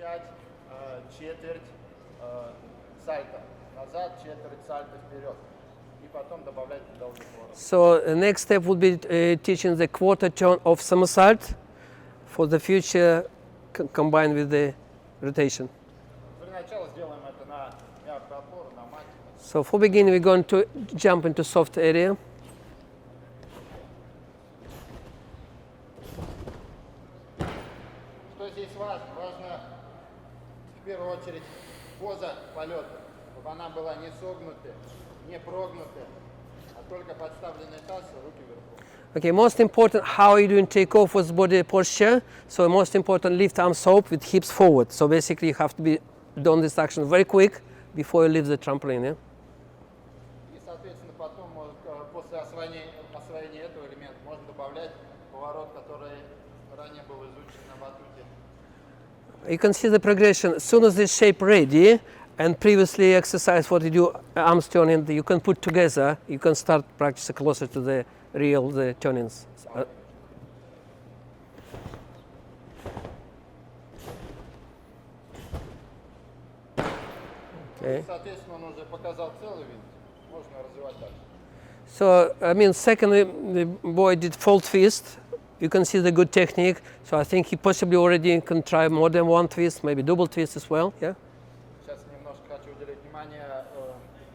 включать четверть сальто назад, четверть сальто вперед. И потом добавлять туда уже поворот. So the next step would be teaching the quarter turn of somersault for the future combined with the rotation. Для начала сделаем это на мягкую опору, на мате. So for beginning, we're going to jump into soft area. Что здесь важно? Важно в первую очередь поза полета, чтобы она была не согнутая, не прогнутая, а только подставленный таз и руки вверху. Okay, most important, how are you doing takeoff with body posture? So most important, lift arms up with hips forward. So basically, you have to be done this action very quick before you leave the trampoline. Yeah? И, соответственно, потом, после освоения этого элемента, можно добавлять поворот, который ранее был изучен на батуте. You can see the progression. As soon as this shape ready, and previously exercise what you do, arms turning, you can put together, you can start practicing closer to the real turnings. Okay. Соответственно, он уже показал целый вид, можно развивать дальше. So, I mean, secondly, the boy did fold twist. You can see the good technique. So I think he possibly already can try more than one twist, maybe double twist as well. Yeah. Сейчас немножко хочу уделить внимание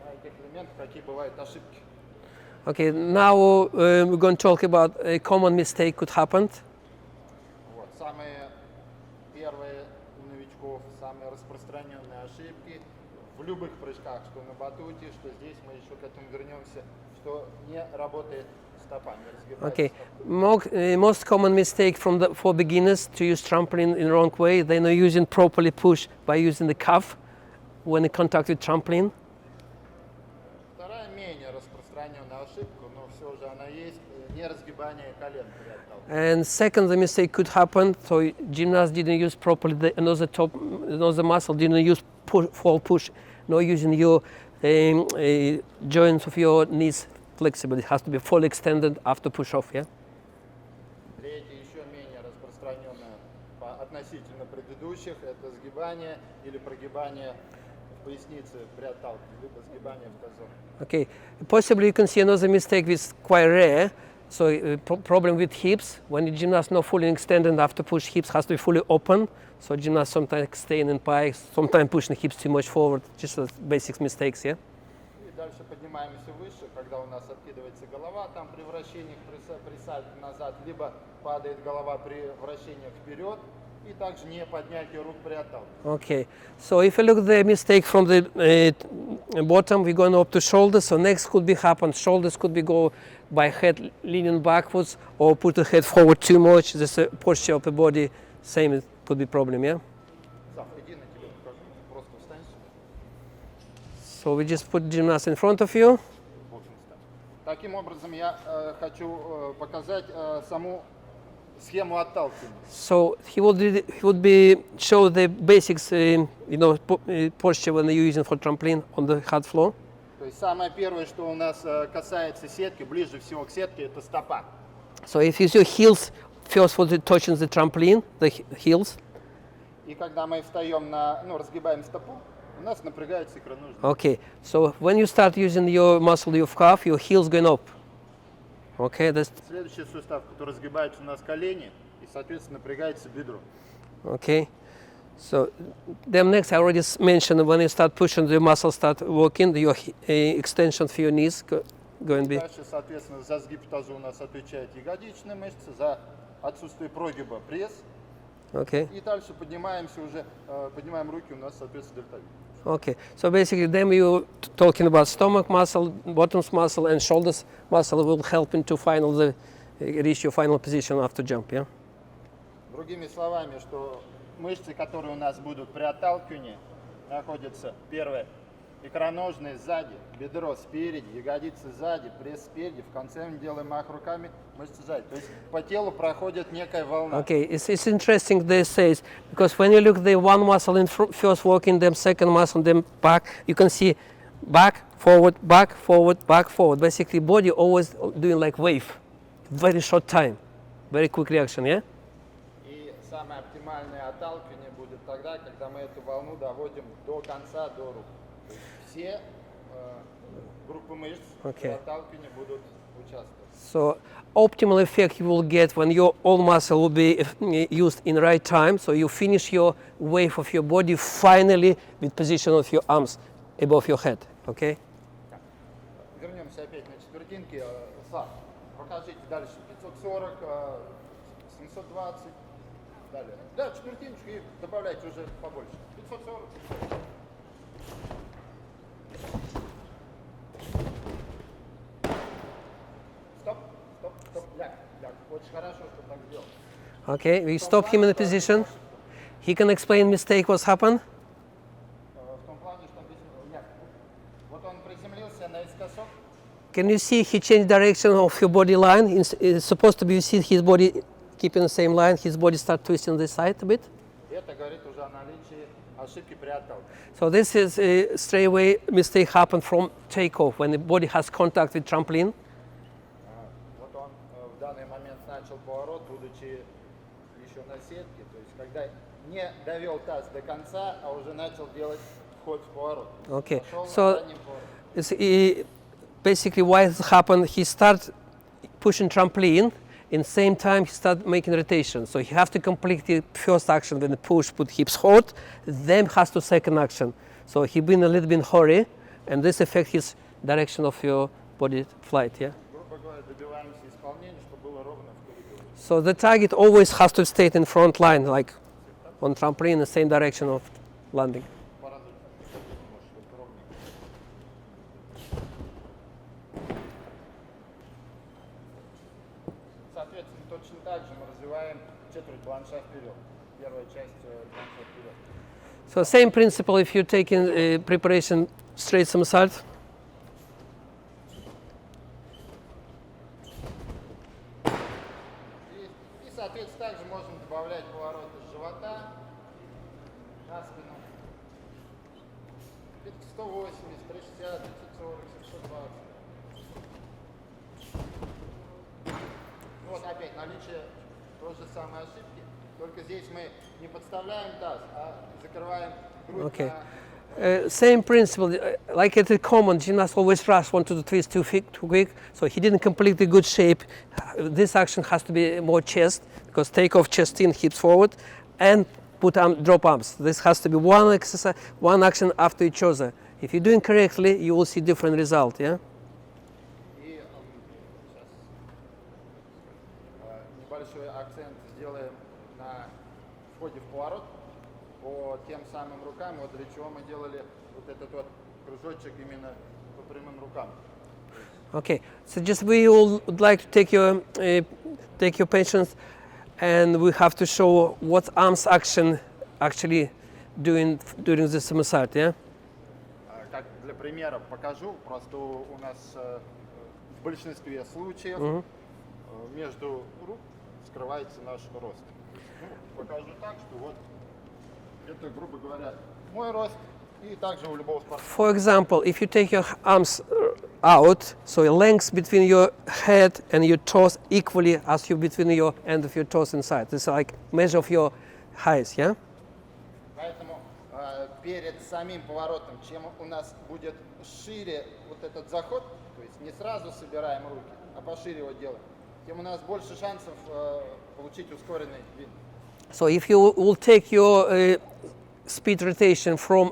на этих элементах, какие бывают ошибки. Okay, now we're going to talk about a common mistake could happen. Вот. Самые первые у новичков, самые распространенные ошибки в любых прыжках, что на батуте, что здесь, мы еще к этому вернемся, что не работает стопа, не разгибается Okay, most common mistake for beginners to use trampoline in the wrong way, they're not using properly push by using the cuff when in contact with trampoline. Вторая менее распространенная ошибка, но все же она есть, не разгибание колен при отталкивании. And second, the mistake could happen, so gymnast didn't use properly another muscle, didn't use fall push, not using your joints of your knees flexible. It has to be fully extended after push off, yeah? Третье, еще менее распространенное относительно предыдущих, это сгибание или прогибание в пояснице при отталкивании, либо сгибание в тазу. Okay, possibly you can see another mistake which is quite rare. So problem with hips, when the gymnast not fully extended after push, hips has to be fully open. So gymnast sometimes staying in pike, sometimes pushing hips too much forward, just basic mistakes, yeah? И дальше поднимаемся выше, когда у нас откидывается голова, там при вращениях, при сальто назад, либо падает голова при вращениях вперед, и также не поднятие рук при отталкивании. Okay, so if you look at the mistake from the bottom, we're going up to shoulders. So next could be happen, shoulders could be go by head leaning backwards or put the head forward too much. The posture of the body, same, it could be problem, yeah? Сав, иди на тебя покажу, просто встань сюда. So we just put gymnast in front of you. Вот он встал. Таким образом, я хочу показать саму схему отталкивания. So he would be show the basics, posture when you're using for trampoline on the hard floor. То есть самое первое, что у нас касается сетки, ближе всего к сетке, это стопа. So if you use your heels first for the touching the trampoline, the heels. И когда мы встаем разгибаем стопу, у нас напрягается икроножный. Okay, so when you start using your muscle, your calf, your heels going up. Okay, that's Следующий сустав, который разгибается у нас колени, и, соответственно, напрягается бедро. okay. So then next, I already mentioned when you start pushing, the muscle start working, your extension for your knees going to be. Дальше, соответственно, за сгиб в тазу у нас отвечает ягодичная мышца, за отсутствие прогиба пресс. Okay. И дальше поднимаемся уже, поднимаем руки, у нас, соответственно, дельтовид. Okay, so basically then you talking about stomach muscle, bottoms muscle and shoulders muscle will help into reach your final position after jump, yeah? Другими словами, что мышцы, которые у нас будут при отталкивании, находятся, первое, икроножные сзади, бедро спереди, ягодицы сзади, пресс спереди, в конце мы делаем мах руками, мышцы сзади. То есть по телу проходит некая волна. Okay, it's interesting this says, because when you look the one muscle in first working, then second muscle, then back, you can see back, forward, back, forward, back, forward. Basically body always doing like wave, very short time, very quick reaction, yeah? И самое оптимальное отталкивание будет тогда, когда мы эту волну доводим до конца, до рук. То есть все группы мышц при отталкивании будут участвовать. So optimal effect you will get when your all muscle will be used in right time. So you finish your wave of your body finally with position of your arms above your head. Okay? Вернемся опять на четвертинки. Саш, покажите дальше. 540, 720. Далее. Да, четвертиночку и добавляйте уже побольше. 540. Стоп. Ляг. Очень хорошо, что так сделал. Okay, we stop him in the position. He can explain mistake what's happened. В том плане, что ляг. Вот он приземлился наискосок. Can you see he changed direction of your body line? It's supposed to be you see his body keeping the same line. His body start twisting this side a bit. Это говорит уже о наличии ошибки при отталкивании. So this is a straightaway mistake happened from takeoff when the body has contact with trampoline. Вот он в данный момент начал поворот, будучи еще на сетке, то есть когда не довел таз до конца, а уже начал делать вход в поворот. Okay, Пошел на so задний поворот. it's, basically why this happened, he started pushing trampoline, in the same time he started making rotation. So he has to complete the first action when the push, put hips hot, then has to second action. So he been a little bit in hurry, and this affects his direction of your body flight, yeah? Грубо говоря, добиваемся исполнения, чтобы было ровно в коридоре. So the target always has to stay in front line, like on trampoline, the same direction of landing. Порадуйте, чтобы ровненько. Соответственно, точно так же мы развиваем четверть планша вперед. Первая часть планша вперед. So same principle if you're taking preparation straight somersault. И, соответственно, также можем добавлять повороты с живота на спину. 180, 360, 540, 720. Вот опять наличие той же самой ошибки. Только здесь мы не подставляем таз, а закрываем грудь Okay. на... Same principle, like at the common, gymnast always rush, want to do twist too quick, so he didn't complete the good shape. This action has to be more chest, because take off chest in, hips forward, and put drop arms. This has to be one exercise, one action after each other. If you're doing correctly, you will see different result, yeah? И сейчас небольшой акцент сделаем на входе в поворот по тем самым рукам, вот для чего мы делали вот этот вот кружочек именно по прямым рукам. Okay, so just we all would like to take your patience, and we have to show what arms action actually doing during the somersault, yeah? Как для примера покажу, просто у нас в большинстве случаев между рук скрывается наш рост. Ну, покажу так, что вот это, грубо говоря, мой рост и также у любого спортсмена. For example, if you take your arms out, so your length between your head and your toes equally as you between your end of your toes inside. This is like measure of your height, yeah? Поэтому перед самим поворотом, чем у нас будет шире вот этот заход, то есть не сразу собираем руки, а пошире его делаем, тем у нас больше шансов получить ускоренный вид. So if you will take your speed rotation from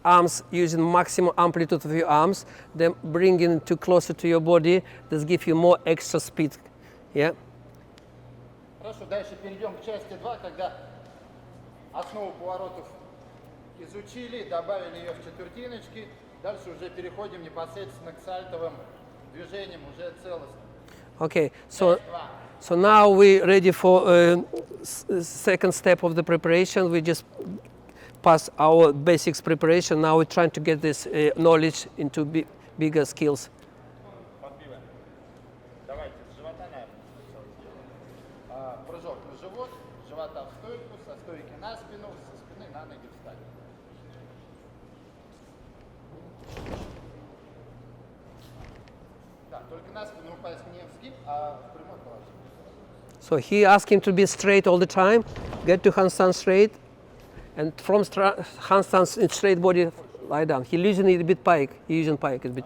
arms using maximum amplitude of your arms, then bring it to closer to your body, this gives you more extra speed, yeah? Хорошо, дальше перейдем к части 2, когда основу поворотов изучили, добавили ее в четвертиночки, дальше уже переходим непосредственно к сальтовым движениям уже целостно. Okay, so now we're ready for second step of the preparation. We just passed our basics preparation. Now we're trying to get this knowledge into bigger skills. Подбиваем. Давайте с живота на прыжок на живот, с живота в стойку, со стойки на спину, со спины на ноги встать. Да, только на спину упасть не в сгиб, а в прямой положение. So he asked him to be straight all the time. get to handstand straight, and from handstand in straight body, lie down. He losing a bit pike, he using pike a bit.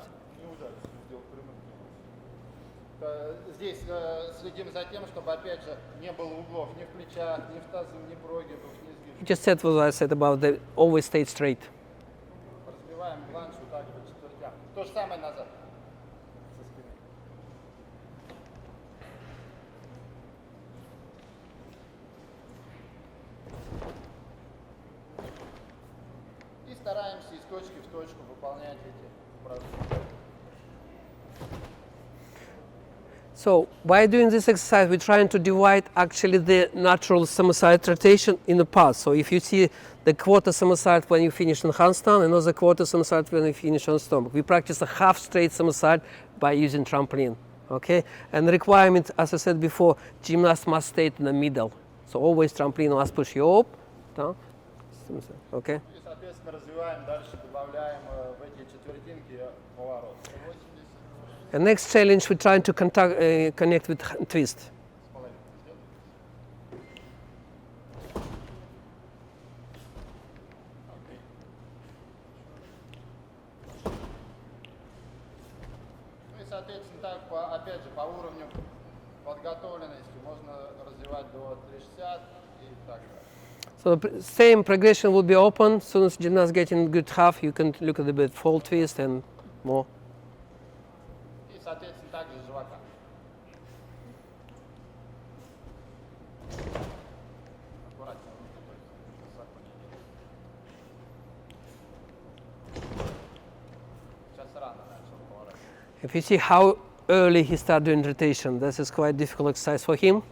Здесь следим за тем, чтобы опять же не было углов ни в плечах, ни в тазу, ни прогибов, ни сгибов. He just said what I said about the always stay straight. Разбиваем планш вот так по четвертям. То же самое назад. Со спины. И стараемся из точки в точку выполнять эти упражнения. So by doing this exercise, we're trying to divide actually the natural somersault rotation in the parts. So if you see the quarter somersault when you finish on handstand, another quarter somersault when you finish on stomach. We practice a half straight somersault by using trampoline. Okay? And the requirement, as I said before, gymnast must stay in the middle. So always trampoline must push you up, down. Okay? И, соответственно, развиваем дальше, добавляем в эти четвертинки поворот. 80. The next challenge, we're trying to connect with twist. Ну и, соответственно, так, опять же, по уровню подготовленности можно развивать до 360 и так далее. So the same progression will be open. As soon as gymnast getting good half, you can look at the bit full twist and more. И, соответственно, также живота. Аккуратнее. Сейчас рано начал поворачивать. If you see how early he started doing rotation, this is quite difficult exercise for him.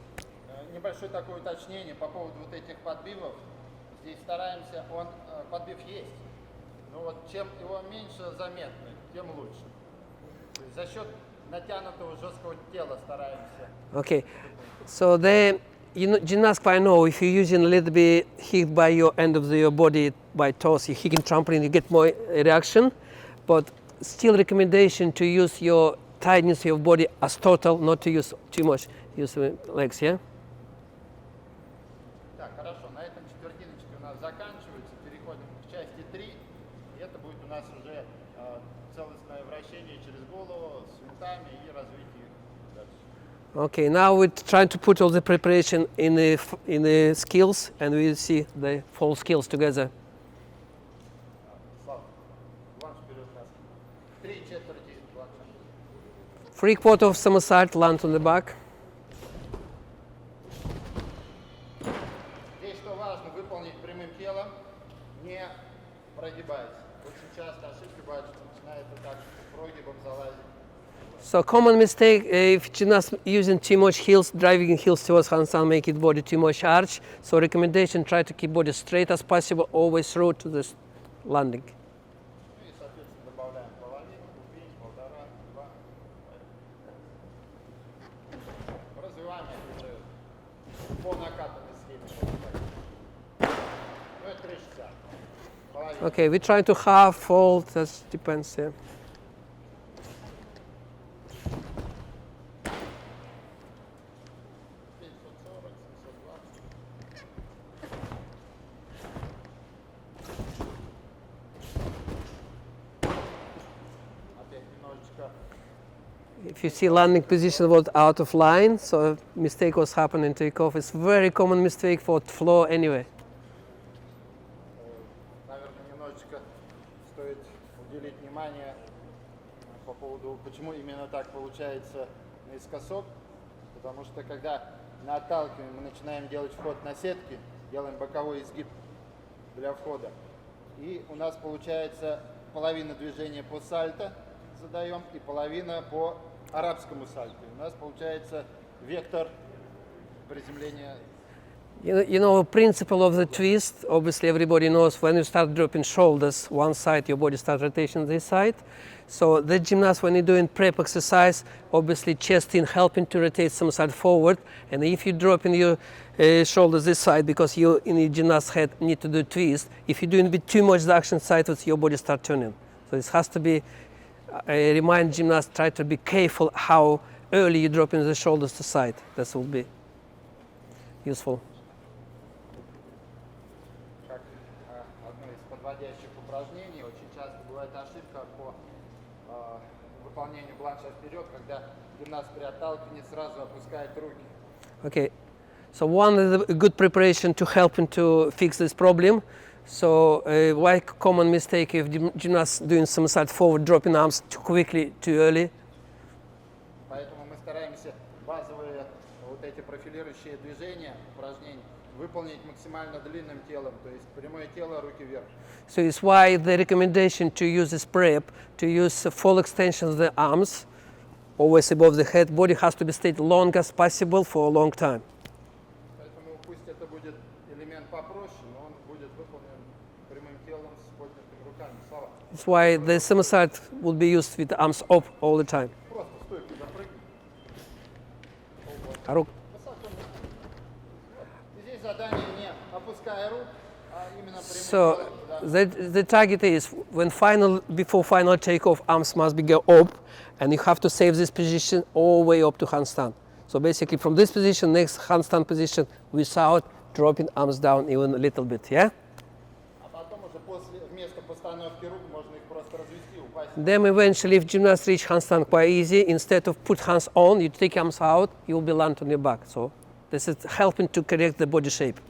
Небольшое такое уточнение по поводу вот этих подбивов. Здесь стараемся, подбив есть, но вот чем его меньше заметно, тем лучше. То есть за счет натянутого жесткого тела стараемся. Okay, so the gymnast quite know if you're using a little bit hit by your end of your body by toes, you hit in trampoline, you get more reaction, but still recommendation to use your tightness of your body as total, not to use too much, use legs, yeah? Так, хорошо, на этом четвертиночки у нас заканчиваются, переходим к части 3, и это будет у нас уже целостное вращение через голову с винтами и развитие дальше. Okay, now we're trying to put all the preparation in the skills, and we'll see the full skills together. Слава, планш вперед нас. 3/4 планша. 3/4 of somersault, land on the back. Здесь что важно, выполнить прямым телом, не прогибаясь. Очень часто ошибки бывают, что начинает вот так прогибом залазить. So common mistake if gymnast using too much heels, driving heels towards handstand, make it body too much arch. So recommendation, try to keep body straight as possible, always through to this landing. Ну и, соответственно, добавляем половину, ступень, 1,5, 2. Развиваем это уже по накатанной схеме. Ну это 360. Половина. Okay, we're trying to half, fold, that depends, yeah. 540, 720. Опять немножечко. If you see landing position was out of line, so mistake was happening takeoff. It's very common mistake for floor anyway. Наверное, немножечко стоит уделить внимание по поводу, почему именно так получается наискосок. Потому что когда на отталкивании мы начинаем делать вход на сетки, делаем боковой изгиб для входа. И у нас получается половина движения по сальто задаем и половина по арабскому сальто. У нас получается вектор приземления. You know, principle of the twist, obviously everybody knows when you start dropping shoulders one side, your body starts rotating this side. So the gymnast, when you're doing prep exercise, obviously chest in helping to rotate some side forward. And if you drop in your shoulders this side, because you in the gymnast head need to do twist, if you're doing a bit too much the action sideways, your body start turning. So this has to be, remind gymnast, try to be careful how early you drop in the shoulders to side. That will be useful. подводящих упражнений. Очень часто бывает ошибка по выполнению бланша вперед, когда гимнаст при отталкивании сразу опускает руки. Okay, so one is a good preparation to help him to fix this problem. So why common mistake if gymnast doing somersault forward, dropping arms too quickly, too early? Поэтому мы стараемся базовые вот эти профилирующие движения, упражнения выполнить максимально длинным телом, то есть прямое тело, руки вверх. So it's why the recommendation to use this prep, to use full extension of the arms, always above the head, body has to be stayed long as possible for a long time. Поэтому пусть это будет элемент попроще, но он будет выполнен прямым телом с поднятыми руками. Слава. That's why the somersault will be used with the arms up all the time. Просто стойку запрыгни. А рук- Высоко не. Вот. Здесь задание не опуская рук, а именно прямым So телом. the target is when before final takeoff, arms must be go up, and you have to save this position all the way up to handstand. So basically, from this position, next handstand position, without dropping arms down even a little bit. Yeah. А потом уже вместо постановки рук можно их просто развести, упасть. Then eventually, if gymnasts reach handstand quite easy, instead of put hands on, you take arms out, you will be land on your back. So this is helping to correct the body shape.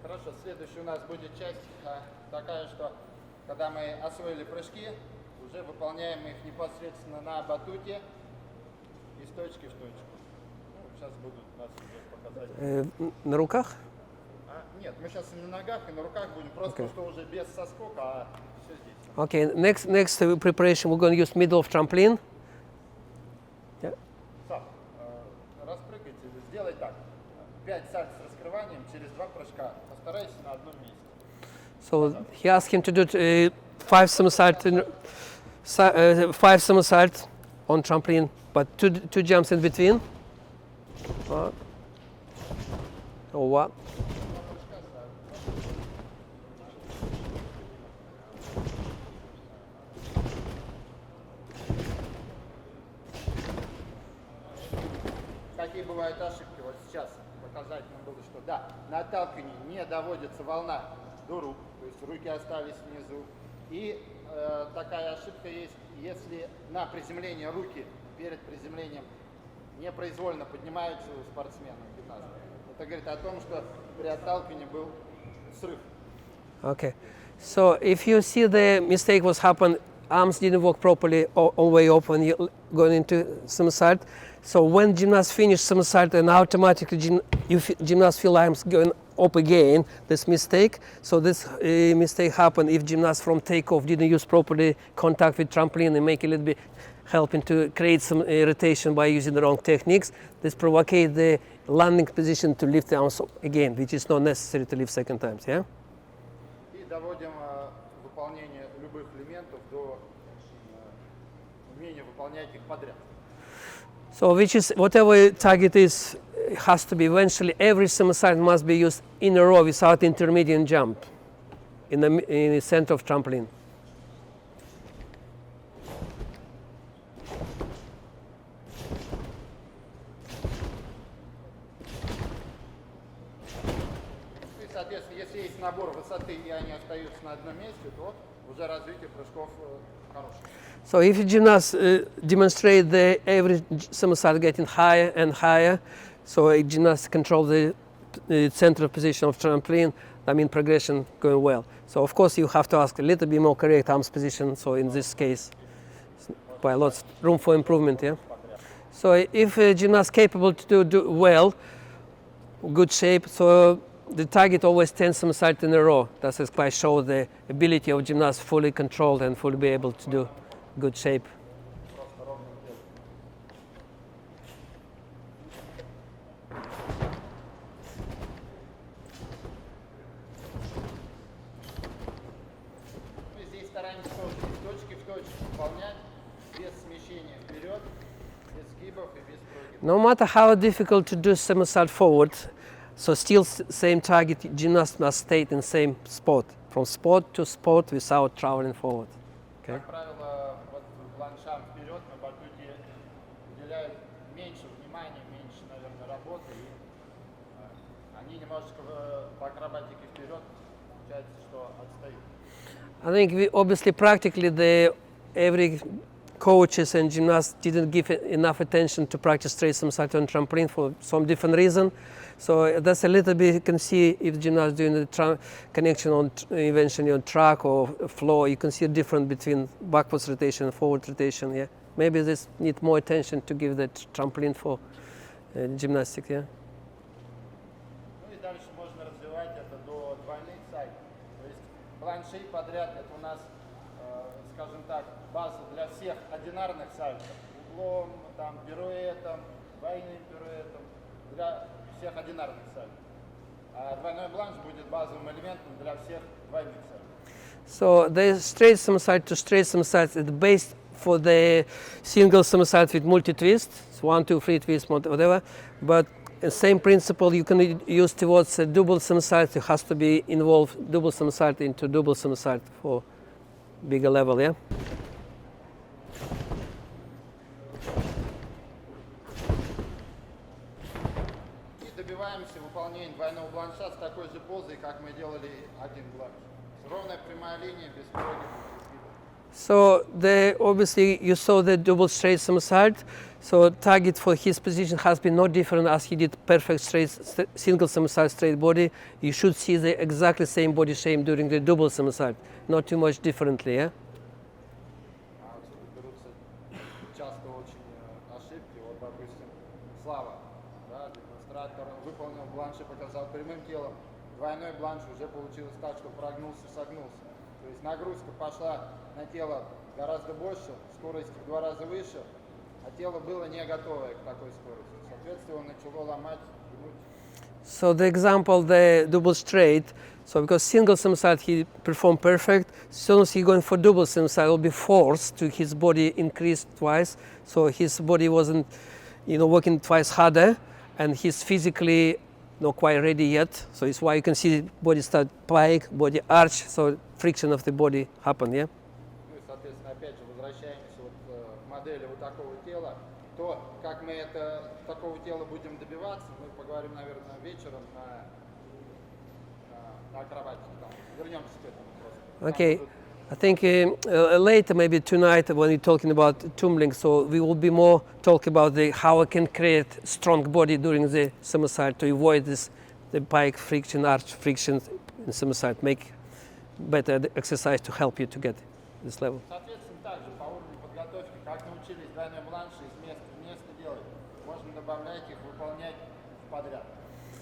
Хорошо, следующая у нас будет часть такая, что когда мы освоили прыжки, уже выполняем их непосредственно на батуте из точки в точку. Ну, сейчас будут у нас уже показать. На руках? Нет, мы сейчас и на ногах, и на руках будем, просто что уже без соскока, а все здесь. Okay, next preparation, we're going to use middle of trampoline. Yeah. Сам, распрыгайте, сделай так. 5 сальт с раскрыванием через 2 прыжка. Постарайся на одном месте. So he asked him to do 5 somersault on trampoline, but two jumps in between. Or what? Какие бывают ошибки? Вот сейчас показательно было, что да, на отталкивании не доводится волна до рук, то есть руки остались внизу. И такая ошибка есть, если на приземление руки перед приземлением непроизвольно поднимаются у спортсмена, гимнаста. Это говорит о том, что при отталкивании был срыв. Okay, so if you see the mistake was happen, arms didn't work properly all the way up when you're going into somersault. So when gymnast finish somersault and automatically gymnast feel arms going up again, this mistake. So this mistake happen if gymnast from takeoff didn't use properly contact with trampoline and make a little bit helping to create some irritation by using the wrong techniques. This provocates the landing position to lift the arms up again, which is not necessary to lift second times. Yeah. И доводим выполнение любых элементов до умения выполнять их подряд. So which is whatever target is has to be eventually every somersault must be used in a row without intermediate jump in the center of trampoline. И, соответственно, если есть набор высоты и они остаются на одном месте, то уже развитие прыжков хорошее. So if a gymnast demonstrate the every somersault getting higher and higher, so a gymnast control the center position of trampoline, that means progression going well. So of course you have to ask a little bit more correct arms position. So in this case, by lots room for improvement. Yeah. So if a gymnast capable to do well, good shape, so the target always 10 somersault in a row. That is quite show the ability of gymnast fully controlled and fully be able to do good shape. Мы здесь стараемся тоже из точки в точку выполнять без смещения вперед, без сгибов и без прогибов. No matter how difficult to do somersault forward, so still same target, gymnast must stay in same spot, from spot to spot without traveling forward. Okay. Как правило, вот планшам вперед на батуте уделяют меньше внимания, меньше, наверное, работы. И они немножечко по акробатике вперед получается, что отстают. I think we obviously practically every coaches and gymnasts didn't give enough attention to practice straight somersault on trampoline for some different reason. So that's a little bit, you can see if gymnast doing the connection on eventually on track or floor, you can see a difference between backwards rotation and forward rotation. Yeah, maybe this need more attention to give that trampoline for gymnastics. Yeah. Ну и дальше можно развивать это до двойных сальто. То есть планши подряд это у нас, скажем так, база для всех одинарных сальто. Углом, там, пируэтом, двойным пируэтом, для всех одинарных сальто. А двойной бланш будет базовым элементом для всех двойных сальто. So the straight somersault to straight somersault is based for the single somersault with multi-twist, 1, 2, 3 twists, whatever. But the same principle you can use towards a double somersault. It has to be involved double somersault into double somersault for bigger level, yeah. И добиваемся выполнения двойного бланша с такой же позой, как мы делали один бланш. Ровная прямая линия без прогибов. So obviously you saw the double straight somersault. So target for his position has been no different as he did perfect straight single somersault straight body. You should see the exactly same body shape during the double somersault, not too much differently, yeah. Берутся часто очень ошибки. Вот, допустим, Слава, да, демонстратор, выполнил бланш и показал прямым телом. Двойной бланш уже получилось так, что прогнулся, согнулся. То есть нагрузка пошла на тело гораздо больше, скорость в 2 раза выше, а тело было не готовое к такой скорости. Соответственно, начало ломать, гнуть. So the example, the double straight, so because single somersault he performed perfect, as soon as he going for double somersault, will be forced to his body increase twice, so his body wasn't, working twice harder, and he's physically not quite ready yet. So it's why you can see body start pike, body arch, so friction of the body happen, yeah. Ну и, соответственно, опять же, возвращаемся вот к модели вот такого тела. То, как мы такого тела будем добиваться, мы поговорим, наверное, вечером на акробатике. Вернемся к этому просто. Okay, I think later, maybe tonight, when we're talking about tumbling, so we will be more talk about how I can create strong body during the somersault to avoid the pike friction, arch friction in somersault, make better exercise to help you to get this level. Соответственно, также по уровню подготовки, как научились двойной бланш из места в место делать, можно добавлять их, выполнять подряд.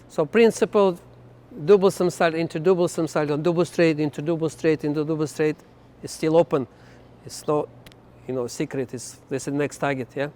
So principle, double somersault into double somersault, or double straight into double straight into double straight is still open. It's not, secret. This is the next target, yeah.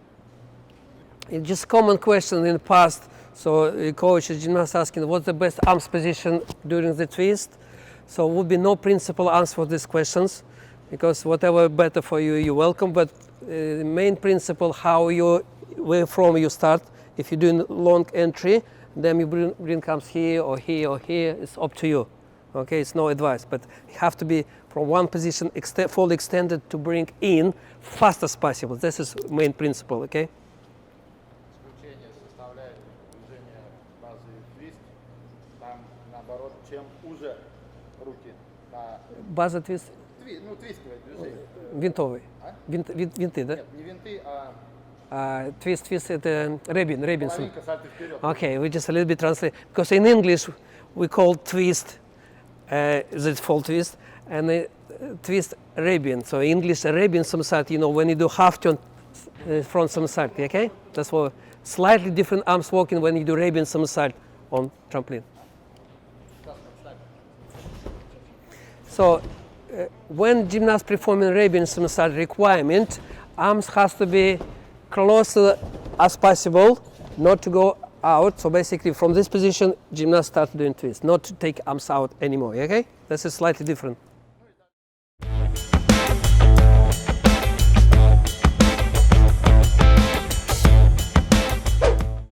It's just common question in the past. So the coach is gymnast asking, what's the best arms position during the twist? So would be no principal answer for these questions, because whatever better for you, you're welcome. But the main principle, where from you start. If you're doing long entry, then you bring comes here or here or here. It's up to you. Okay, it's no advice, but you have to be from one position fully extended to bring in fast as possible. This is main principle. Okay. Исключение составляет движение базы твист. Там, наоборот, чем уже руки на... База твист. Твистовое движение. Винтовый. А? Винты, да? Нет, не винты, а... Twist это ребин. Половинка сальто вперед. Okay, we just a little bit translate, because in English we call twist the full twist, and twist ribbion. So English ribbion somersault, when you do half turn front somersault, okay? That's what slightly different arms walking when you do ribbion somersault on trampoline. So when gymnast performing ribbion somersault requirement, arms has to be closer as possible, not to go out. So basically from this position, gymnast start doing twist, not to take arms out anymore, okay? This is slightly different.